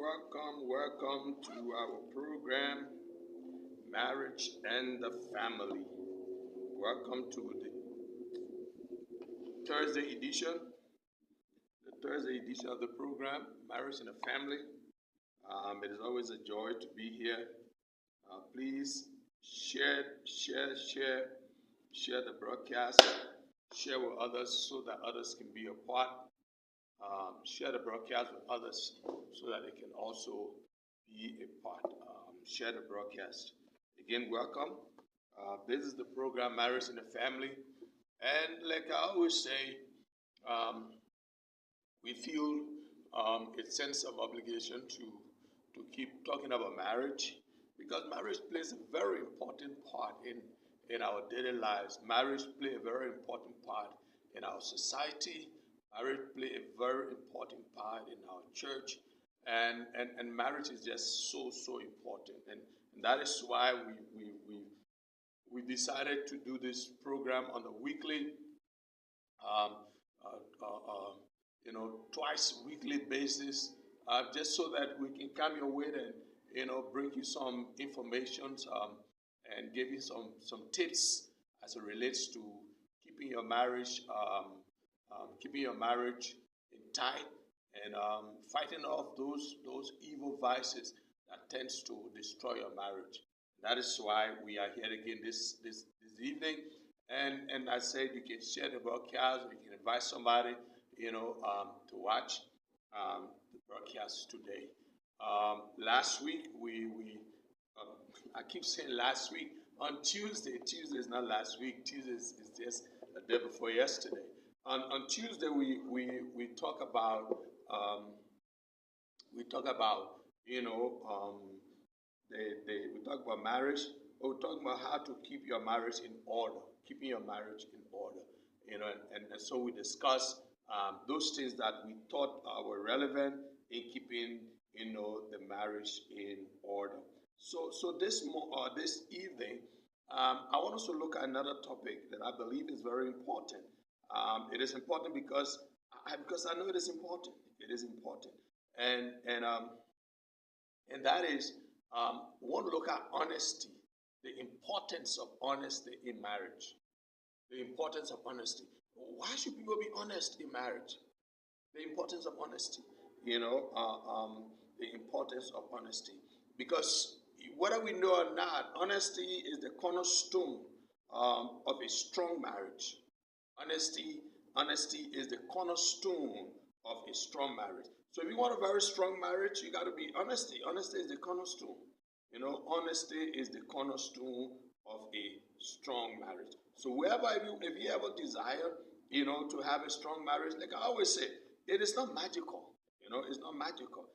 Welcome to our program, Marriage and the Family. Welcome to the Thursday edition, of the program, Marriage and the Family. It is always a joy to be here. Please share the broadcast, share with others so that others can be a part. Share the broadcast with others so that they can also be a part. Share the broadcast. Again, welcome. This is the program, Marriage and the Family. And like I always say, we feel a sense of obligation to keep talking about marriage, because marriage plays a very important part in our daily lives. Marriage plays a very important part in our society. Marriage plays a very important part in our church. And marriage is just so important. And that is why we decided to do this program on a weekly, twice weekly basis, just so that we can come your way and bring you some information and give you some tips as it relates to keeping your marriage in tight, and fighting off those evil vices that tends to destroy your marriage. That is why we are here again this evening. And I said you can share the broadcast, or you can invite somebody, to watch the broadcast today. Last week I keep saying last week, on Tuesday. Tuesday is not last week. Tuesday is just the day before yesterday. On Tuesday we talk about we talk about marriage. We're talking about how to keep your marriage in order, keeping your marriage in order, and so we discuss those things that we thought were relevant in keeping the marriage in order. So this evening, I want us to look at another topic that I believe is very important. It is important because I know it is important. It is important, and that is, we want to look at honesty, the importance of honesty in marriage. The importance of honesty. Why should people be honest in marriage? The importance of honesty. The importance of honesty, because whether we know or not, honesty is the cornerstone of a strong marriage. Honesty is the cornerstone of a strong marriage. So if you want a very strong marriage, you got to be honesty. Honesty is the cornerstone. Honesty is the cornerstone of a strong marriage. So if you ever desire, to have a strong marriage, like I always say, it is not magical. It's not magical.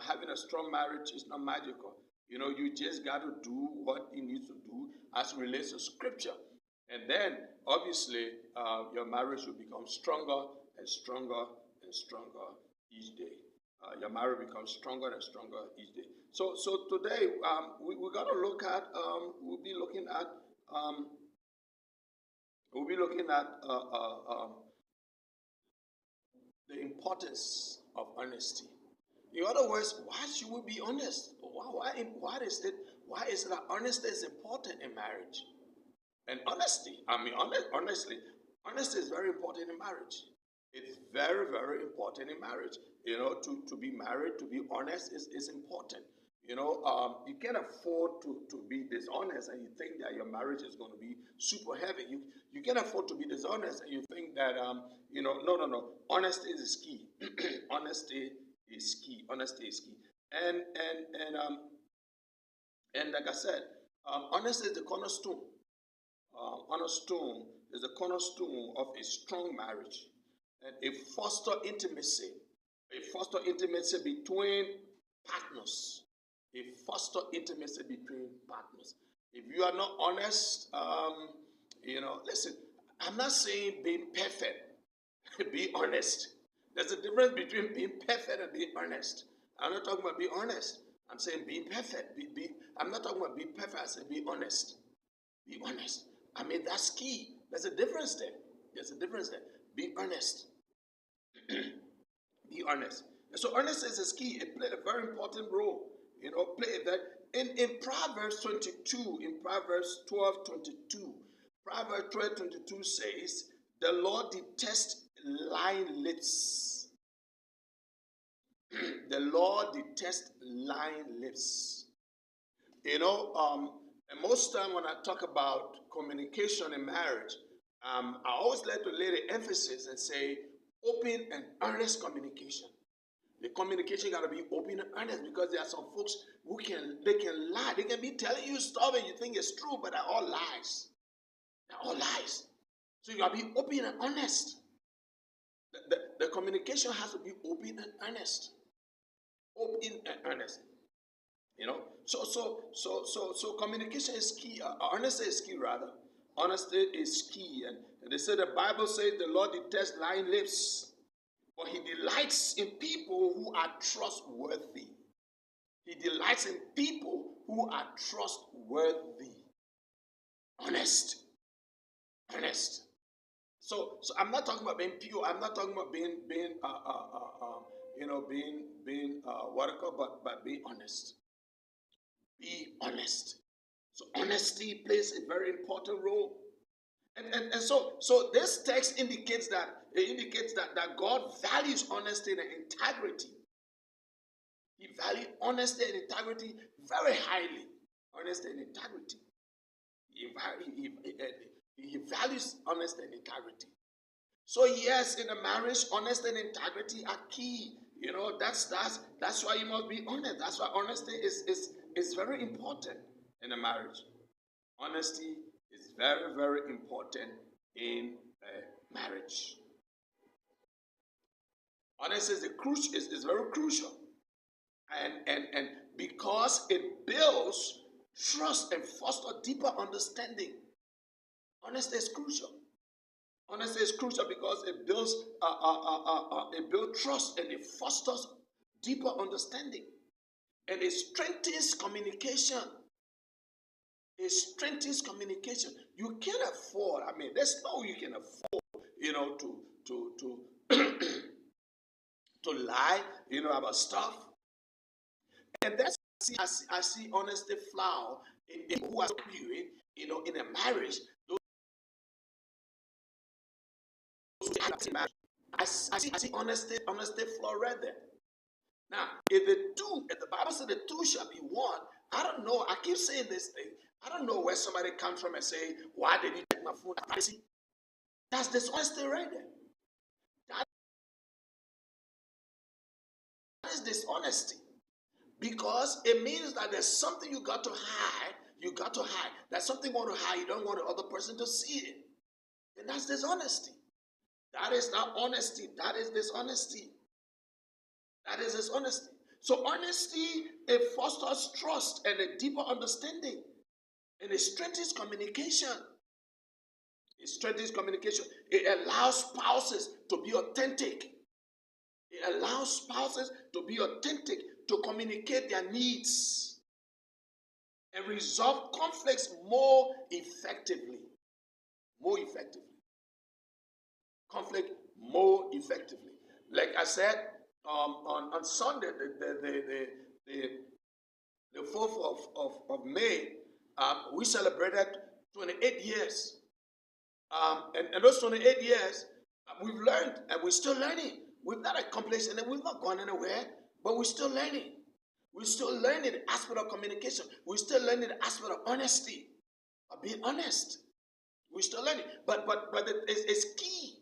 Having a strong marriage is not magical. You just got to do what you need to do as it relates to Scripture. And then, obviously, your marriage will become stronger and stronger and stronger each day. Your marriage becomes stronger and stronger each day. So today, we're going to look at, we'll be looking at the importance of honesty. In other words, why should we be honest? Why is it that honesty is important in marriage? And honesty is very important in marriage. It's very, very important in marriage. To be married, to be honest is important. You can't afford to be dishonest and you think that your marriage is going to be super heavy. You can't afford to be dishonest and you think that, no. Honesty is key. Honesty is key. Honesty is key. And like I said, honesty is the cornerstone. Cornerstone is the cornerstone of a strong marriage, and it fosters intimacy. It fosters intimacy between partners. It fosters intimacy between partners. If you are not honest, listen, I'm not saying being perfect. Be honest. There's a difference between being perfect and being honest. I'm not talking about being honest. I'm saying being perfect. I'm not talking about being perfect. I said be honest. Be honest. That's key. There's a difference there. Be honest. Be honest. So earnestness is key. It played a very important role. Play that in Proverbs 22, in Proverbs 12:22, Proverbs 12:22 says, "The Lord detests lying lips." The Lord detests lying lips. And most time when I talk about communication in marriage, I always like to lay the emphasis and say open and earnest communication. The communication got to be open and earnest, because there are some folks who can lie. They can be telling you stuff and you think it's true, but they're all lies. They're all lies. So you got to be open and honest. The communication has to be open and earnest. Open and earnest. So communication is key. Honesty is key, rather. Honesty is key. And they say the Bible says the Lord detests lying lips, but he delights in people who are trustworthy. He delights in people who are trustworthy. Honest. So I'm not talking about being pure. I'm not talking about being but be honest. Be honest. So honesty plays a very important role. And so this text indicates that God values honesty and integrity. He values honesty and integrity very highly. Honesty and integrity. He values honesty and integrity. So yes, in a marriage, honesty and integrity are key. That's why you must be honest. That's why honesty is very important in a marriage. Honesty is very, very important in a marriage. Honesty is very crucial. And because it builds trust and fosters deeper understanding. Honesty is crucial. Honesty is crucial because it builds trust and it fosters deeper understanding. And it strengthens communication. It strengthens communication. You can't afford, there's no way you can afford, to lie, about stuff. And that's I see honesty flower in who are arguing, in a marriage. I see honesty flower right there. Now, if the Bible said the two shall be one, I don't know. I keep saying this thing. I don't know where somebody comes from and say, "Why did you take my phone?" That's dishonesty right there. That is dishonesty. Because it means that there's something you got to hide. You got to hide. There's something you want to hide. You don't want the other person to see it. And that's dishonesty. That is not honesty. That is dishonesty. That is dishonesty. So honesty, it fosters trust and a deeper understanding. And it strengthens communication. It strengthens communication. It allows spouses to be authentic. It allows spouses to be authentic, to communicate their needs and resolve conflicts more effectively. More effectively. Conflict more effectively. Like I said, on Sunday, the 4th of May, we celebrated 28 years. And those 28 years, we've learned, and we're still learning. We've not accomplished, and we've not gone anywhere, but we're still learning. We're still learning the aspect of communication. We're still learning the aspect of honesty, of being honest. We're still learning, but it's key.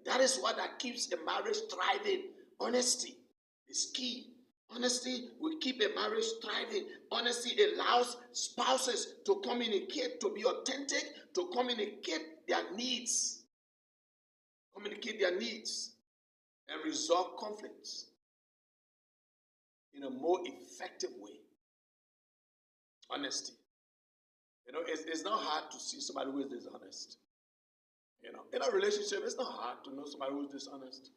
That is what that keeps a marriage thriving. Honesty is key. Honesty will keep a marriage thriving. Honesty allows spouses to communicate, to be authentic, to communicate their needs. Communicate their needs and resolve conflicts in a more effective way. Honesty. It's not hard to see somebody who is dishonest. In a relationship, it's not hard to know somebody who is dishonest.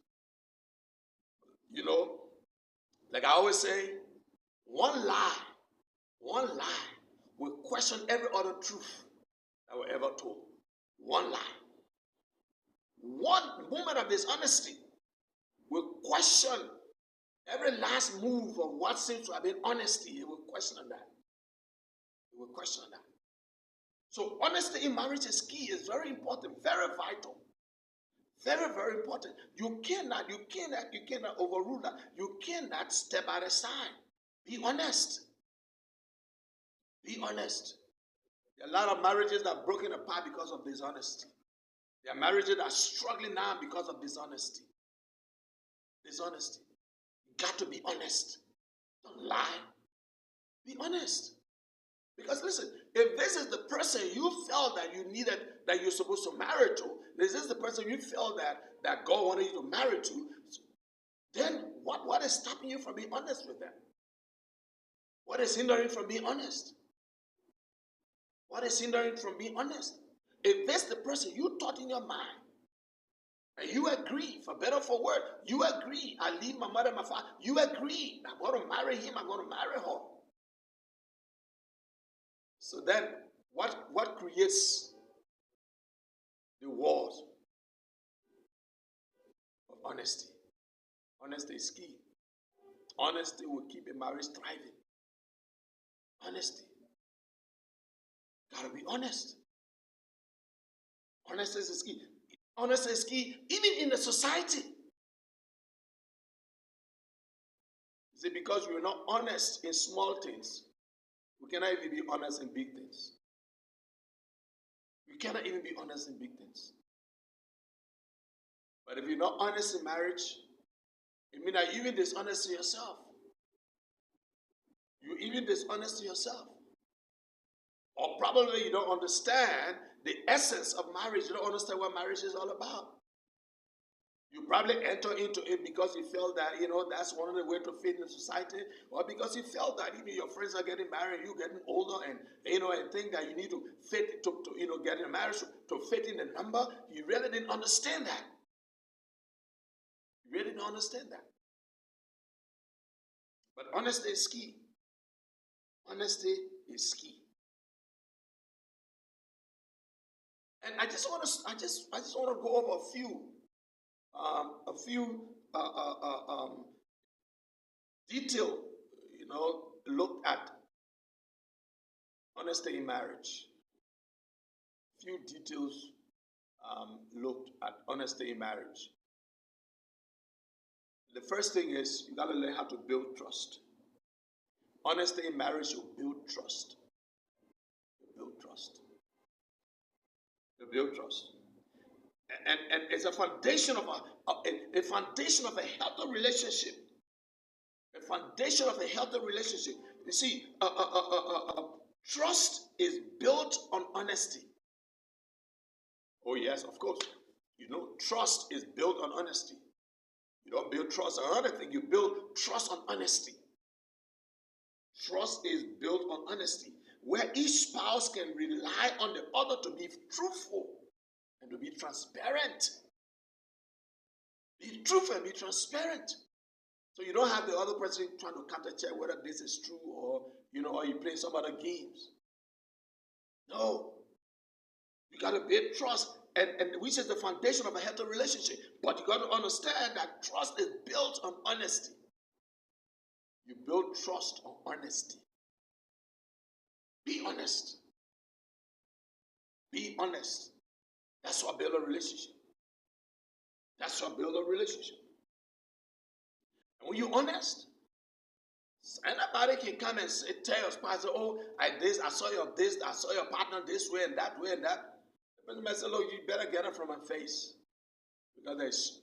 Like I always say, one lie will question every other truth that were ever told. One lie. One moment of dishonesty will question Every last move of what seems to have been honesty, he will question that. He will question that. So honesty in marriage is key. It's very important, very vital. Very, very important. You cannot overrule that. You cannot step out of side. Be honest. Be honest. There are a lot of marriages that are broken apart because of dishonesty. There are marriages that are struggling now because of dishonesty. Dishonesty. You got to be honest. Don't lie. Be honest. Because listen, if this is the person you felt that you needed, that you're supposed to marry to, this is the person you felt that God wanted you to marry to, then what is stopping you from being honest with them? What is hindering you from being honest? What is hindering you from being honest? If this is the person you thought in your mind, and you agree, for better or for worse, you agree, I leave my mother and my father, you agree, I'm going to marry him, I'm going to marry her. So then, what creates the walls of honesty? Honesty is key. Honesty will keep a marriage thriving. Honesty. Gotta be honest. Honesty is key. Honesty is key even in the society. Is it because we're not honest in small things? We cannot even be honest in big things. We cannot even be honest in big things. But if you're not honest in marriage, it means that you're even dishonest to yourself. You're even dishonest to yourself. Or probably you don't understand the essence of marriage. You don't understand what marriage is all about. You probably enter into it because you felt that, that's one of the ways to fit in society, or because you felt that, your friends are getting married, you're getting older, and, and think that you need to fit to get in marriage to fit in the number. You really didn't understand that. You really didn't understand that. But honesty is key. Honesty is key. And I just want to go over a few detail, looked at honesty in marriage. Few details looked at honesty in marriage. The first thing is you got to learn how to build trust. Honesty in marriage, you build trust. You build trust. You build trust. And it's a foundation of a foundation of a healthy relationship. A foundation of a healthy relationship. You see, trust is built on honesty. Oh yes, of course. Trust is built on honesty. You don't build trust on other thing. You build trust on honesty. Trust is built on honesty, where each spouse can rely on the other to be truthful and to be transparent. Be truthful and be transparent. So you don't have the other person trying to counter check whether this is true or you play some other games. No. You got to build trust, and which is the foundation of a healthy relationship. But you got to understand that trust is built on honesty. You build trust on honesty. Be honest. Be honest. That's what builds a relationship. That's what builds a relationship. And when you're honest, anybody can come and tell your spouse, I saw your partner this way and that way and that. The person might say, look, you better get it from my face. Because there's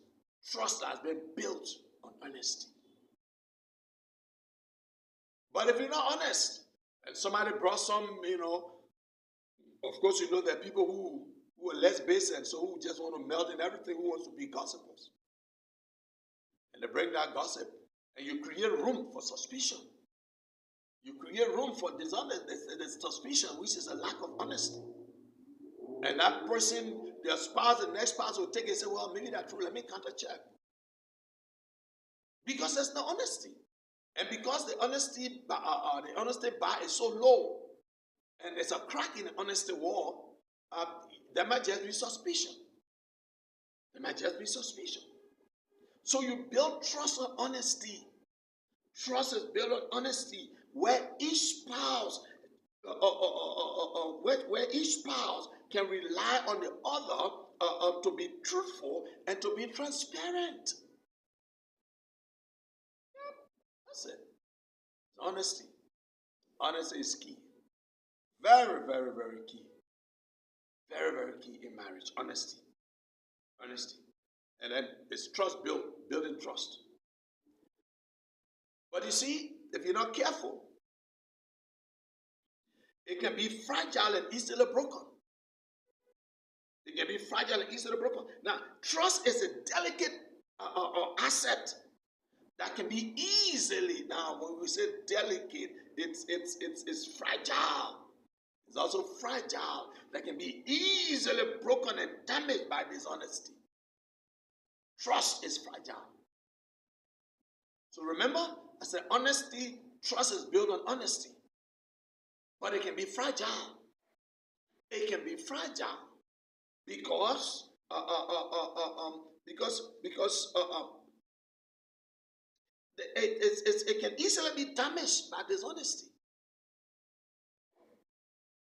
trust that has been built on honesty. But if you're not honest, and somebody brought some, of course there are people who are less basic, so who just want to melt in everything, who wants to be gossipers. And they bring that gossip, and you create room for suspicion. You create room for the suspicion, which is a lack of honesty. And that person, their spouse, the next spouse will take it and say, well, maybe that's true, let me counter check. Because there's no honesty. And because the honesty bar is so low, and there's a crack in the honesty wall, there might just be suspicion. There might just be suspicion. So you build trust on honesty. Trust is built on honesty, where each spouse, where each spouse can rely on the other to be truthful and to be transparent. That's it. Honesty. Honesty is key. Very, very, very key. Very, very key in marriage. Honesty. Honesty. And then it's trust building trust. But you see, if you're not careful, it can be fragile and easily broken. It can be fragile and easily broken. Now, trust is a delicate asset that can be easily, now when we say delicate, it's fragile. It's also fragile, that can be easily broken and damaged by dishonesty. Trust is fragile. So remember, I said honesty, trust is built on honesty. But it can be fragile. It can be fragile because it can easily be damaged by dishonesty.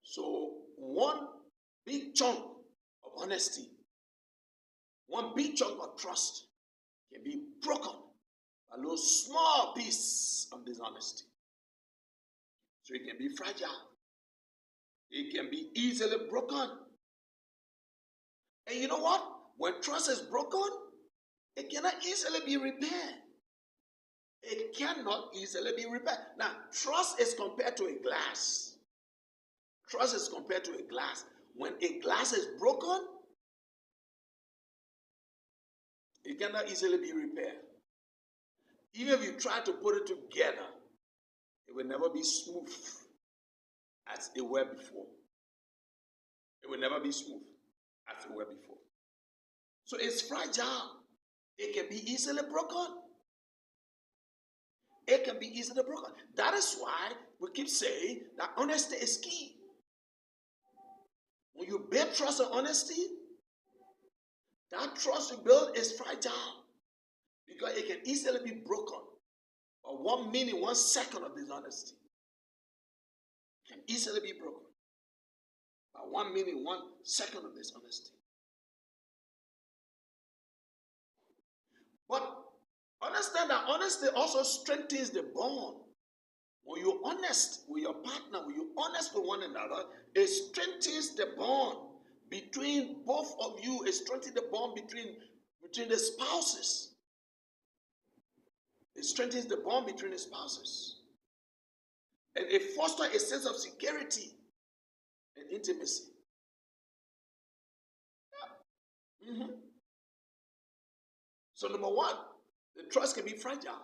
So one big chunk of honesty, one big chunk of trust can be broken by a little small piece of dishonesty. So it can be fragile. It can be easily broken. And you know what? When trust is broken, it cannot easily be repaired. It cannot easily be repaired. Now, trust is compared to a glass. Trust is compared to a glass. When a glass is broken, it cannot easily be repaired. Even if you try to put it together, it will never be smooth as it were before. It will never be smooth as it were before. So it's fragile. It can be easily broken. It can be easily broken. That is why we keep saying that honesty is key. When you build trust and honesty, that trust you build is fragile because it can easily be broken by 1 minute, 1 second of dishonesty. It can easily be broken by 1 minute, 1 second of dishonesty. But understand that honesty also strengthens the bond. When you're honest with your partner, when you're honest with one another, it strengthens the bond between both of you. It strengthens the bond between the spouses. It strengthens the bond between the spouses. And it fosters a sense of security and intimacy. Yeah. Mm-hmm. So number one, the trust can be fragile.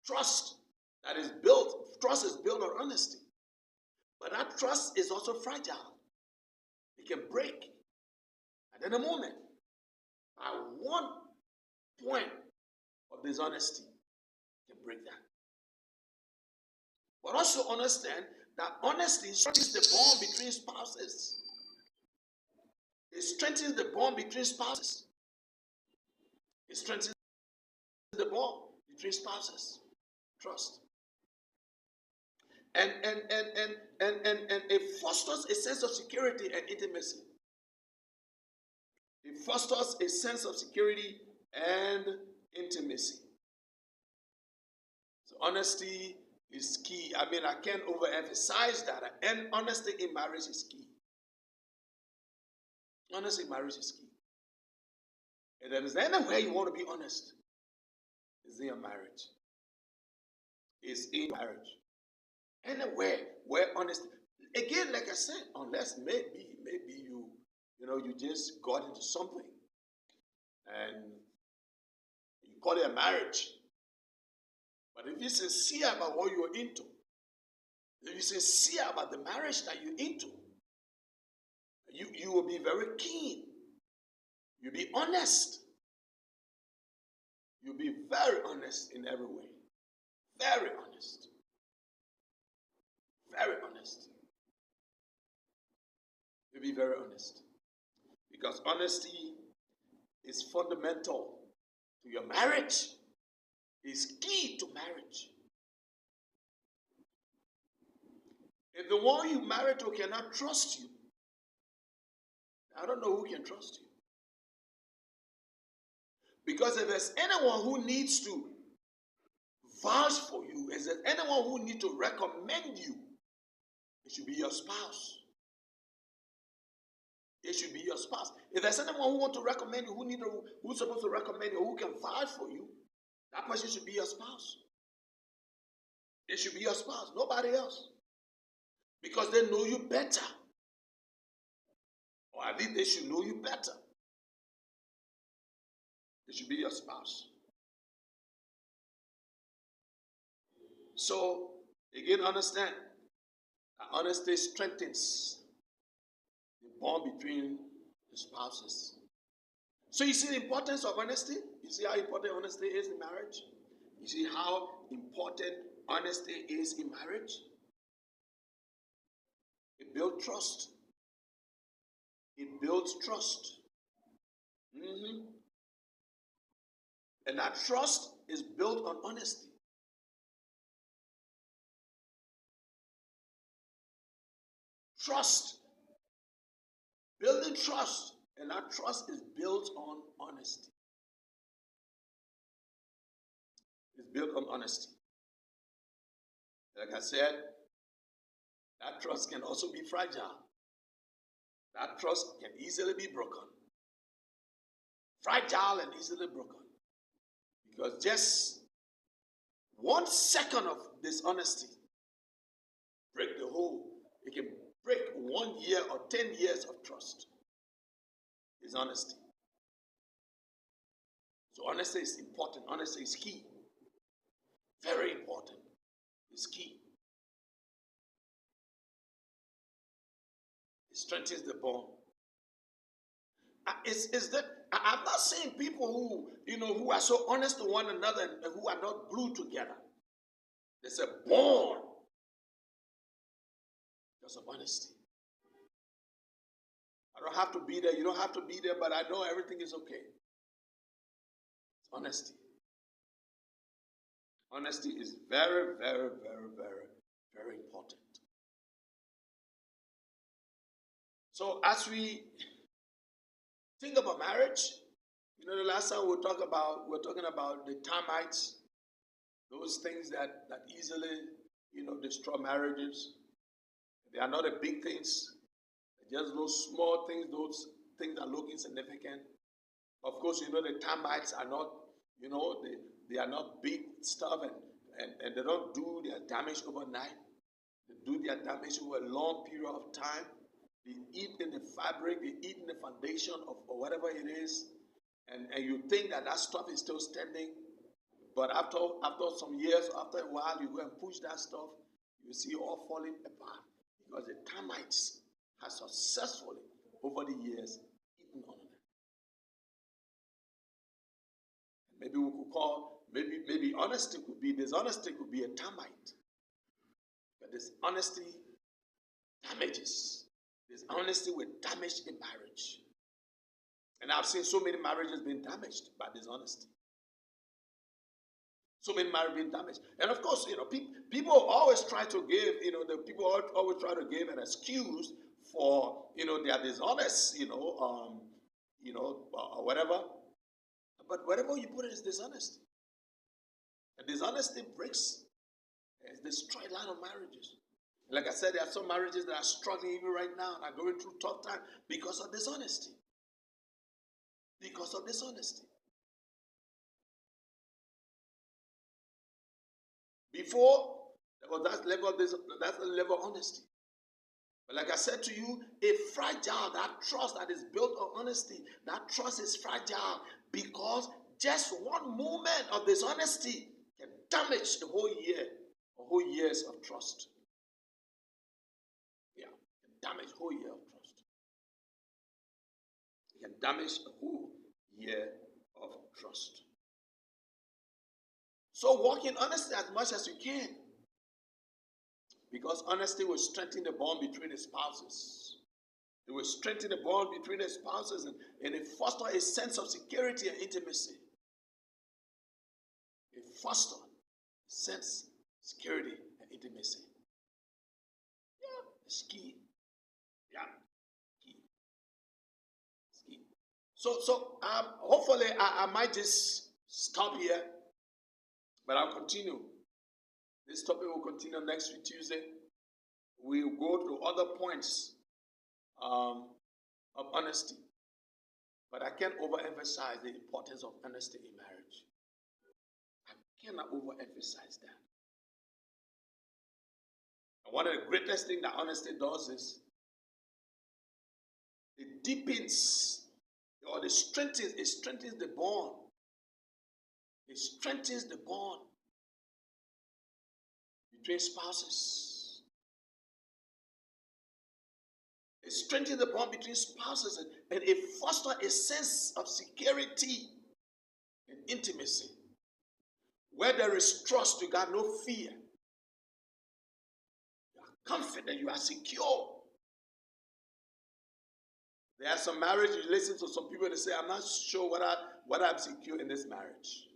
Trust is built on honesty. But that trust is also fragile. It can break at any moment by 1 point of dishonesty. It can break that. But also understand that honesty strengthens the bond between spouses. It strengthens the bond between spouses. It strengthens the bond between spouses. Trust. And it fosters a sense of security and intimacy. It fosters a sense of security and intimacy. So honesty is key. I mean, I can't overemphasize that. And honesty in marriage is key. Honesty in marriage is key. And there is anywhere you want to be honest, is in your marriage. It's in marriage. Anywhere where honesty, again, like I said, unless maybe you just got into something and you call it a marriage. But if you're sincere about what you're into, if you're sincere about the marriage that you're into, you will be very keen. You'll be honest. You'll be very honest in every way. Very honest. Very honest. You'll be very honest. Because honesty is fundamental to your marriage. is key to marriage. If the one you married to cannot trust you, I don't know who can trust you. Because if there's anyone who needs to vouch for you, if there's anyone who needs to recommend you, it should be your spouse. It should be your spouse. If there's anyone who wants to recommend you, who's supposed to recommend you, who can vouch for you, that person should be your spouse. It should be your spouse, nobody else. Because they know you better. Or at least they should know you better. It should be your spouse. So, again, understand that honesty strengthens the bond between the spouses. So you see the importance of honesty? You see how important honesty is in marriage? You see how important honesty is in marriage? It builds trust. It builds trust. And that trust is built on honesty. Trust. Building trust. And that trust is built on honesty. It's built on honesty. Like I said, that trust can also be fragile. That trust can easily be broken. Fragile and easily broken. Because just 1 second of dishonesty break the whole. It can break 1 year or 10 years of trust. It's honesty. So honesty is important. Honesty is key. Very important. It's key. It strengthens the bond. I'm not saying people who are so honest to one another and who are not glued together. There's a bond because of honesty. I don't have to be there. You don't have to be there, but I know everything is okay. It's honesty. Honesty is very, very, very, very, very important. So as we think about marriage, the last time we're talking about the termites, those things that easily, destroy marriages. They are not the big things. They're just those small things, those things that look insignificant. Of course, the termites are not, they are not big stuff and they don't do their damage overnight. They do their damage over a long period of time. They eat in the fabric, they eat in the foundation of or whatever it is. And you think that stuff is still standing. But after some years, after a while, you go and push that stuff, you see it all falling apart. Because the termites have successfully, over the years, eaten on it. Maybe we could call, maybe dishonesty could be a termite. But dishonesty damages. Dishonesty will damage a marriage. And I've seen so many marriages being damaged by dishonesty. So many marriages being damaged. And of course, people always try to give, people always try to give an excuse for, their dishonest, or whatever. But whatever you put it is dishonesty. And dishonesty breaks, it's destroyed a lot of marriages. Like I said, there are some marriages that are struggling even right now and are going through tough time because of dishonesty. Because of dishonesty. Before, there was that level of honesty. But like I said to you, that trust that is built on honesty, that trust is fragile because just one moment of dishonesty can damage the whole year or whole years of trust. Yeah, it can damage a whole year of trust. It can damage a whole year of trust. So walk in honesty as much as you can. Because honesty will strengthen the bond between the spouses. It will strengthen the bond between the spouses and it foster a sense of security and intimacy. It fosters sense, security, and intimacy. Yeah, it's key. Yeah, key. It's key. So hopefully I might just stop here, but I'll continue. This topic will continue next week, Tuesday. We'll go to other points of honesty. But I can't overemphasize the importance of honesty in marriage. I cannot overemphasize that. And one of the greatest things that honesty does is it deepens or it strengthens the bond. It strengthens the bond between spouses. It strengthens the bond between spouses and it fosters a sense of security and intimacy. Where there is trust, you got no fear. You are confident, you are secure. There are some marriages, you listen to some people, they say, I'm not sure what I'm secure in this marriage.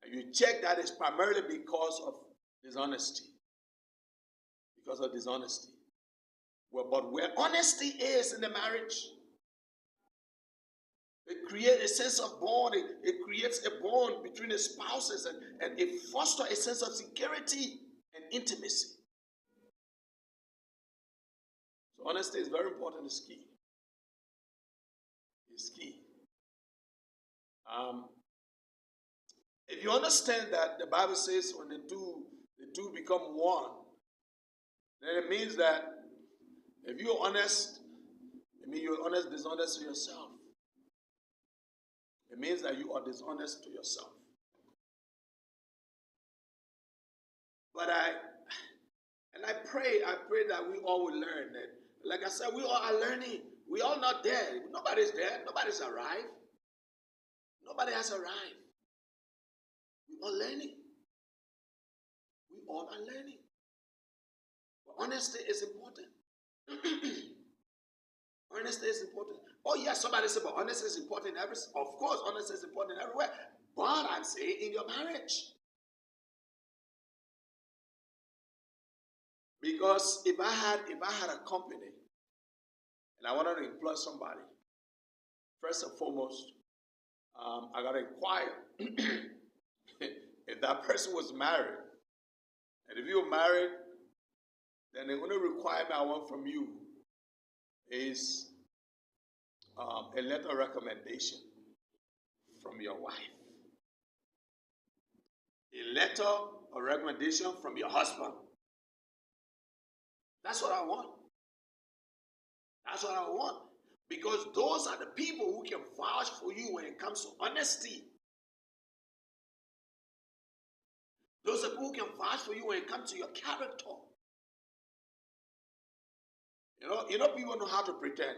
And you check that it's primarily because of dishonesty. Because of dishonesty. Well, but where honesty is in the marriage, it creates a sense of bond. It creates a bond between the spouses and it fosters a sense of security and intimacy. So honesty is very important. It's key. It's key. If you understand that the Bible says when the two become one, then it means that if you're honest, it means you're dishonest to yourself. It means that you are dishonest to yourself. But I pray that we all will learn that. Like I said, we all are learning. We all not there. Nobody's there. Nobody's arrived. Nobody has arrived. We all learning. We all are learning. But honesty is important. Honesty is important. Oh, yes, somebody said, but honesty is important everywhere. Of course, honesty is important everywhere. But I'm saying in your marriage. Because if I had a company and I wanted to employ somebody, first and foremost, I got to inquire if that person was married. And if you're married, then the only requirement I want from you is a letter of recommendation from your wife. A letter of recommendation from your husband. That's what I want. That's what I want. Because those are the people who can vouch for you when it comes to honesty. Those are people who can vouch for you when it comes to your character. You know people know how to pretend.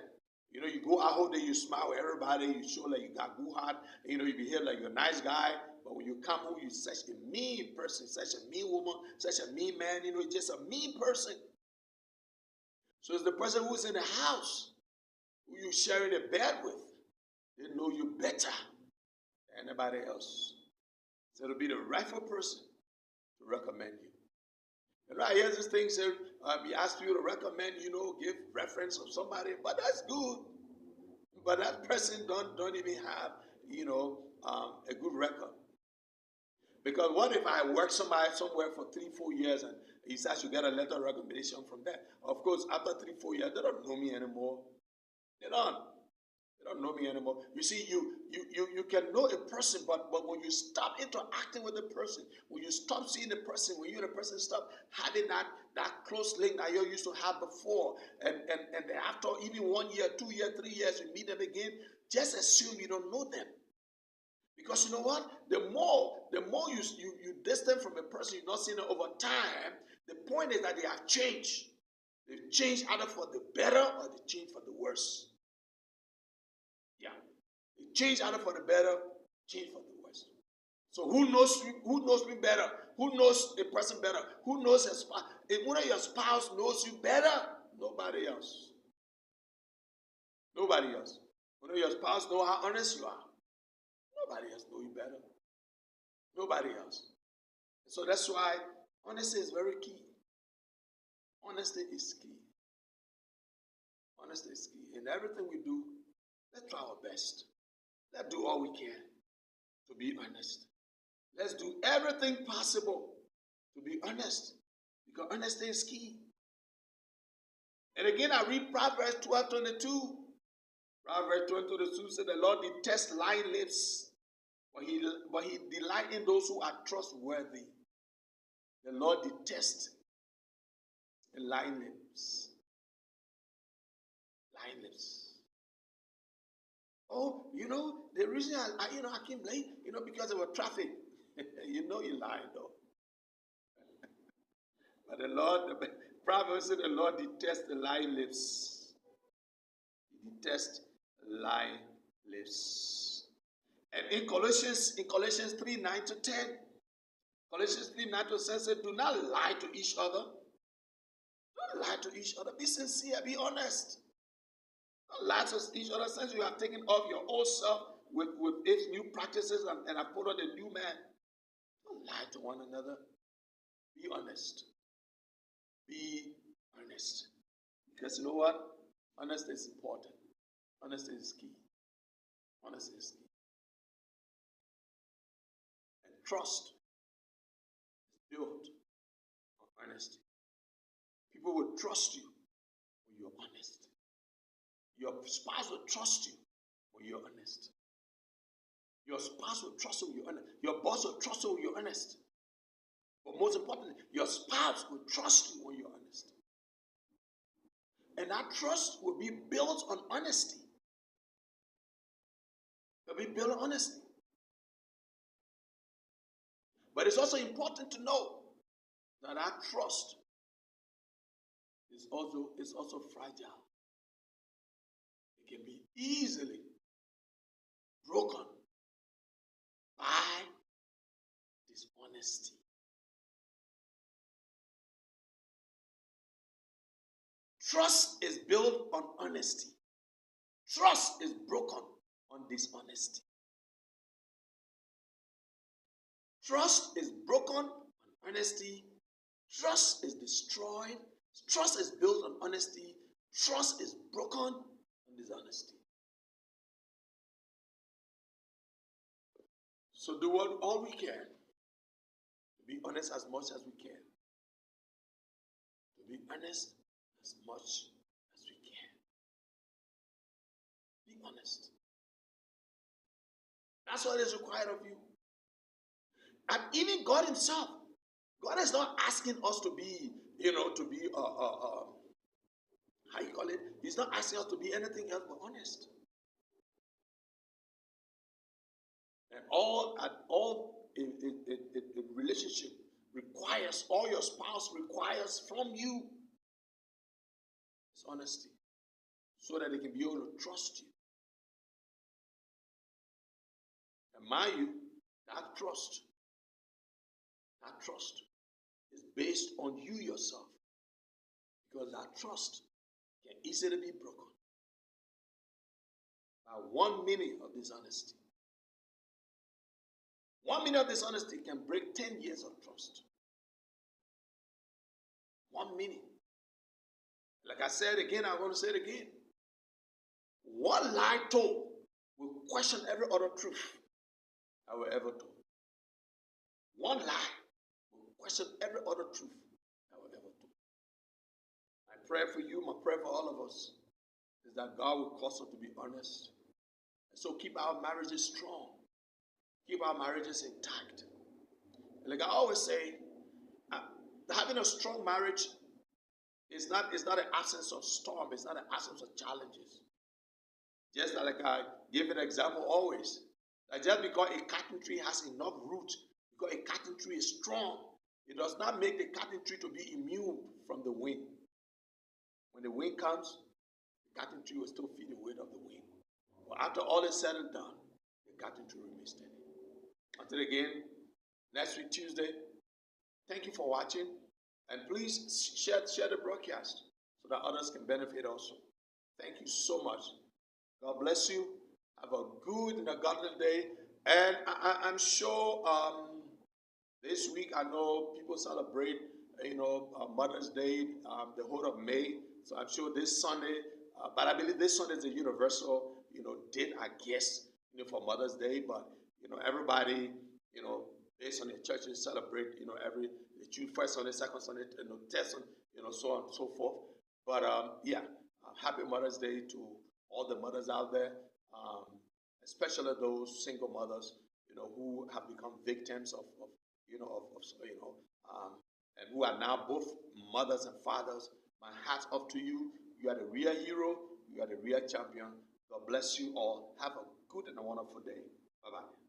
You go out whole day, you smile with everybody, you show like you got good heart, you behave like you're a nice guy, but when you come home, you're such a mean person, such a mean woman, such a mean man, just a mean person. So it's the person who's in the house, who you're sharing a bed with, they know you better than anybody else. So it'll be the rightful person to recommend you. I hear this thing say, he asked you to recommend, give reference of somebody, but that's good. But that person don't even have, a good record. Because what if I work somewhere for 3-4 years and he says you get a letter of recommendation from them? Of course, after 3-4 years, they don't know me anymore. They don't know me anymore. You see, you can know a person, but when you stop interacting with the person, when you stop seeing the person, when you and the person stop having that close link that you used to have before, and after even 1 year, 2 years, 3 years, you meet them again, just assume you don't know them. Because you know what? The more you distance from a person, you're not seeing them over time, the point is that they have changed. They've changed either for the better or they changed for the worse. Yeah. They change either for the better, change for the worse. So who knows me better? Who knows a person better? Who knows a spouse? If one of your spouse knows you better, nobody else. Nobody else. One of your spouse knows how honest you are. Nobody else knows you better. Nobody else. So that's why honesty is very key. Honesty is key. Honesty is key. In everything we do, let's try our best. Let's do all we can to be honest. Let's do everything possible to be honest, because honesty is key. And again, I read Proverbs 12:22. Proverbs 12:22 said, "The Lord detests lying lips, but he delights in those who are trustworthy." The Lord detests the lying lips. Lying lips. Oh, the reason I came late, because of traffic. You lied though. But the Proverbs said the Lord detests the lying lips. He detests lying lips. And in Colossians 3:9-10, Colossians 3:9-10 said, "Do not lie to each other." Don't lie to each other. Be sincere. Be honest. Don't lie to each other, since you have taken off your old self with its new practices and have put on a new man. Don't lie to one another. Be honest. Be honest. Because you know what? Honesty is important. Honesty is key. Honesty is key. And trust is built on honesty. People will trust you when you're honest. Your spouse will trust you when you're honest. Your spouse will trust you when you're honest. Your boss will trust you when you're honest. But most importantly, your spouse will trust you when you're honest. And that trust will be built on honesty. It will be built on honesty. But it's also important to know that our trust is also fragile. It can be easily broken by dishonesty. Trust is built on honesty. Trust is broken on dishonesty. Trust is broken on honesty. Trust is destroyed. Trust is built on honesty. Trust is broken on dishonesty. So do all we can to be honest as much as we can. To be honest as much as we can. Be honest. That's what is required of you. And even God himself, God is not asking us to be, how you call it? He's not asking us to be anything else but honest. And all in relationship requires, all your spouse requires from you is honesty, so that they can be able to trust you. And mind you, that trust is based on you yourself, because that trust can easily be broken by 1 minute of dishonesty. 1 minute of dishonesty can break 10 years of trust. 1 minute. Like I said again, I'm going to say it again. One lie told will question every other truth I will ever told. One lie will question every other truth I will ever told. My prayer for you, my prayer for all of us, is that God will cause us to be honest. And so keep our marriages strong. Keep our marriages intact. And like I always say, having a strong marriage is not an absence of storm. It's not an absence of challenges. Just like I give an example always, that just because a cotton tree has enough root, because a cotton tree is strong, it does not make the cotton tree to be immune from the wind. When the wind comes, the cotton tree will still feel the weight of the wind. But after all is said and done, the cotton tree remains steady. Until again, next week Tuesday, thank you for watching. And please share the broadcast so that others can benefit also. Thank you so much. God bless you. Have a good and a godly day. And I'm sure This week, I know people celebrate, Mother's Day, the whole of May. So I'm sure this Sunday, but I believe this Sunday is a universal, date, I guess, for Mother's Day. But everybody, based on the churches, celebrate, every the June first Sunday, second Sunday, third Sunday, so on and so forth. But yeah, happy Mother's Day to all the mothers out there, um, especially those single mothers, who have become victims of and who are now both mothers and fathers. My hat's off to you. You are the real hero. You are the real champion. God bless you all. Have a good and a wonderful day. Bye bye.